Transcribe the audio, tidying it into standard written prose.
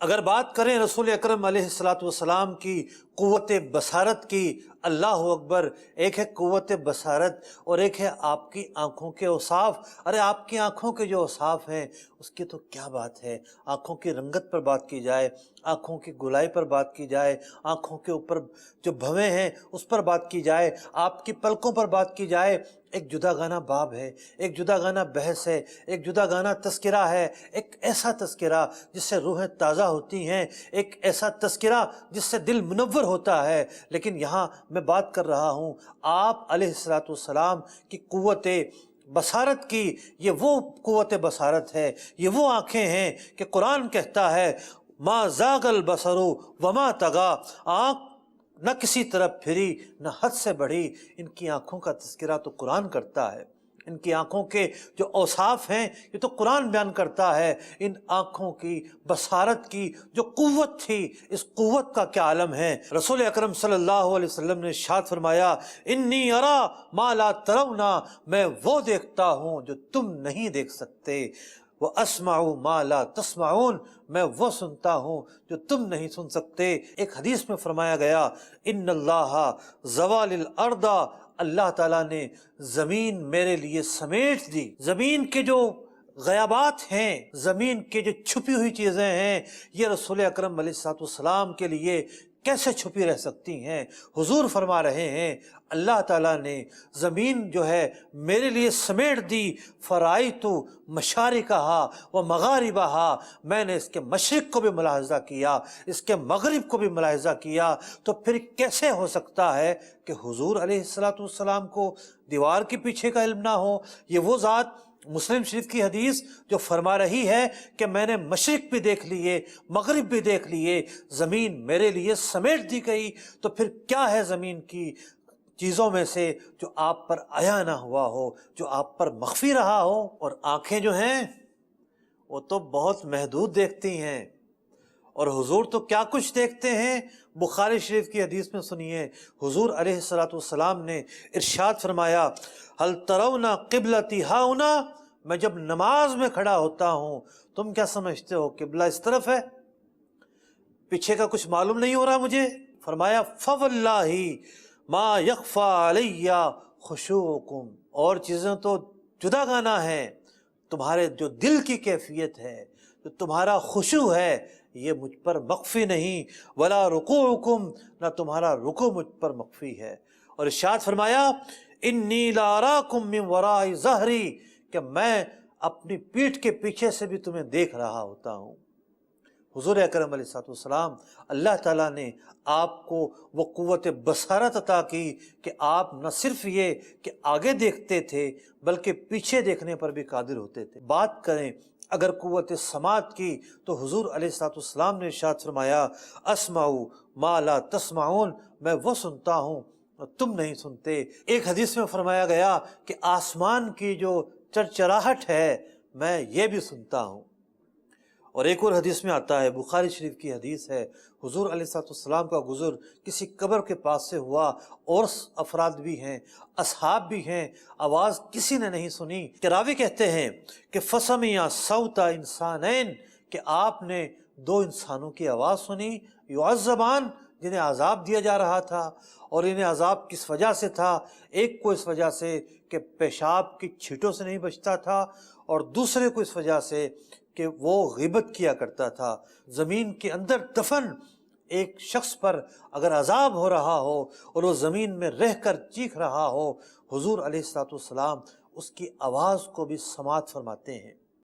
اگر بات کریں رسول اکرم علیہ الصلاۃ والسلام کی قوت بصارت کی، اللہ اکبر، ایک ہے قوت بصارت اور ایک ہے آپ کی آنکھوں کے اوصاف۔ ارے آپ کی آنکھوں کے جو اوصاف ہیں اس کی تو کیا بات ہے، آنکھوں کی رنگت پر بات کی جائے، آنکھوں کی گلائی پر بات کی جائے، آنکھوں کے اوپر جو بھویں ہیں اس پر بات کی جائے، آپ کی پلکوں پر بات کی جائے، ایک جدا گانا باب ہے، ایک جدا گانا بحث ہے، ایک جدا گانا تذکرہ ہے، ایک ایسا تذکرہ جس سے روحیں تازہ ہوتی ہیں، ایک ایسا تذکرہ جس سے دل منور ہوتا ہے۔ لیکن یہاں میں بات کر رہا ہوں آپ علیہ الصلوۃ والسلام کی قوت بصارت کی۔ یہ وہ قوت بصارت ہے، یہ وہ آنکھیں ہیں کہ قرآن کہتا ہے ما زاغ البصر وما طغی، آنکھ نہ کسی طرف پھری نہ حد سے بڑھی۔ ان کی آنکھوں کا تذکرہ تو قرآن کرتا ہے، ان کی آنکھوں کے جو اوصاف ہیں یہ تو قرآن بیان کرتا ہے۔ ان آنکھوں کی بصارت کی جو قوت تھی، اس قوت کا کیا عالم ہے۔ رسول اکرم صلی اللہ علیہ وسلم نے ارشاد فرمایا انی ارا ما لا ترون، میں وہ دیکھتا ہوں جو تم نہیں دیکھ سکتے، وَأَسْمَعُ مَا لَا تَسْمَعُونَ، میں وہ سنتا ہوں جو تم نہیں سن سکتے۔ ایک حدیث میں فرمایا گیا ان اللہ زوال الارض، اللہ تعالیٰ نے زمین میرے لیے سمیٹ دی۔ زمین کے جو غیابات ہیں، زمین کے جو چھپی ہوئی چیزیں ہیں، یہ رسول اکرم علیہ الصلوۃ والسلام کے لیے کیسے چھپی رہ سکتی ہیں؟ حضور فرما رہے ہیں اللہ تعالیٰ نے زمین جو ہے میرے لیے سمیٹ دی، فرائیت مشارقہا و مغاربہا، میں نے اس کے مشرق کو بھی ملاحظہ کیا، اس کے مغرب کو بھی ملاحظہ کیا۔ تو پھر کیسے ہو سکتا ہے کہ حضور علیہ الصلوۃ والسلام کو دیوار کے پیچھے کا علم نہ ہو؟ یہ وہ ذات مسلم شریف کی حدیث جو فرما رہی ہے کہ میں نے مشرق بھی دیکھ لیے، مغرب بھی دیکھ لیے، زمین میرے لیے سمیٹ دی گئی، تو پھر کیا ہے زمین کی چیزوں میں سے جو آپ پر عیاں نہ ہوا ہو، جو آپ پر مخفی رہا ہو؟ اور آنکھیں جو ہیں وہ تو بہت محدود دیکھتی ہیں، اور حضور تو کیا کچھ دیکھتے ہیں۔ بخاری شریف کی حدیث میں سنیے، حضور علیہ الصلوۃ والسلام نے ارشاد فرمایا هل ترون قبلتی ہاہنا، میں جب نماز میں کھڑا ہوتا ہوں تم کیا سمجھتے ہو قبلہ اس طرف ہے؟ پیچھے کا کچھ معلوم نہیں ہو رہا مجھے؟ فرمایا فواللہ ما یخفی علی خشوعکم، اور چیزیں تو جدا گانا ہے، تمہارے جو دل کی کیفیت ہے، جو تمہارا خشوع ہے، یہ مجھ پر مخفی نہیں، ولا رکوعکم، نہ تمہارا رکوع مجھ پر مخفی ہے۔ اور ارشاد فرمایا انی لا اراکم من وراء ظہری، کہ میں اپنی پیٹھ کے پیچھے سے بھی تمہیں دیکھ رہا ہوتا ہوں۔ حضور اکرم علیہ الصلوۃ والسلام، اللہ تعالیٰ نے آپ کو وہ قوت بصارت عطا کی کہ آپ نہ صرف یہ کہ آگے دیکھتے تھے بلکہ پیچھے دیکھنے پر بھی قادر ہوتے تھے۔ بات کریں اگر قوت سماعت کی تو حضور علیہ الصلوۃ والسلام نے ارشاد فرمایا اسمع ما لا تسمعون، میں وہ سنتا ہوں اور تم نہیں سنتے۔ ایک حدیث میں فرمایا گیا کہ آسمان کی جو چرچراہٹ ہے میں یہ بھی سنتا ہوں۔ اور ایک اور حدیث میں آتا ہے، بخاری شریف کی حدیث ہے، حضور علیہ الصلوۃ والسلام کا گزر کسی قبر کے پاس سے ہوا، اور افراد بھی ہیں، اصحاب بھی ہیں، آواز کسی نے نہیں سنی کہ راوی کہتے ہیں کہ فسمع صوت انسانین، کہ آپ نے دو انسانوں کی آواز سنی، یعذبان، جنہیں عذاب دیا جا رہا تھا، اور انہیں عذاب کس وجہ سے تھا؟ ایک کو اس وجہ سے کہ پیشاب کی چھینٹوں سے نہیں بچتا تھا، اور دوسرے کو اس وجہ سے کہ وہ غیبت کیا کرتا تھا۔ زمین کے اندر دفن ایک شخص پر اگر عذاب ہو رہا ہو اور وہ زمین میں رہ کر چیخ رہا ہو، حضور علیہ الصلوۃ والسلام اس کی آواز کو بھی سماعت فرماتے ہیں۔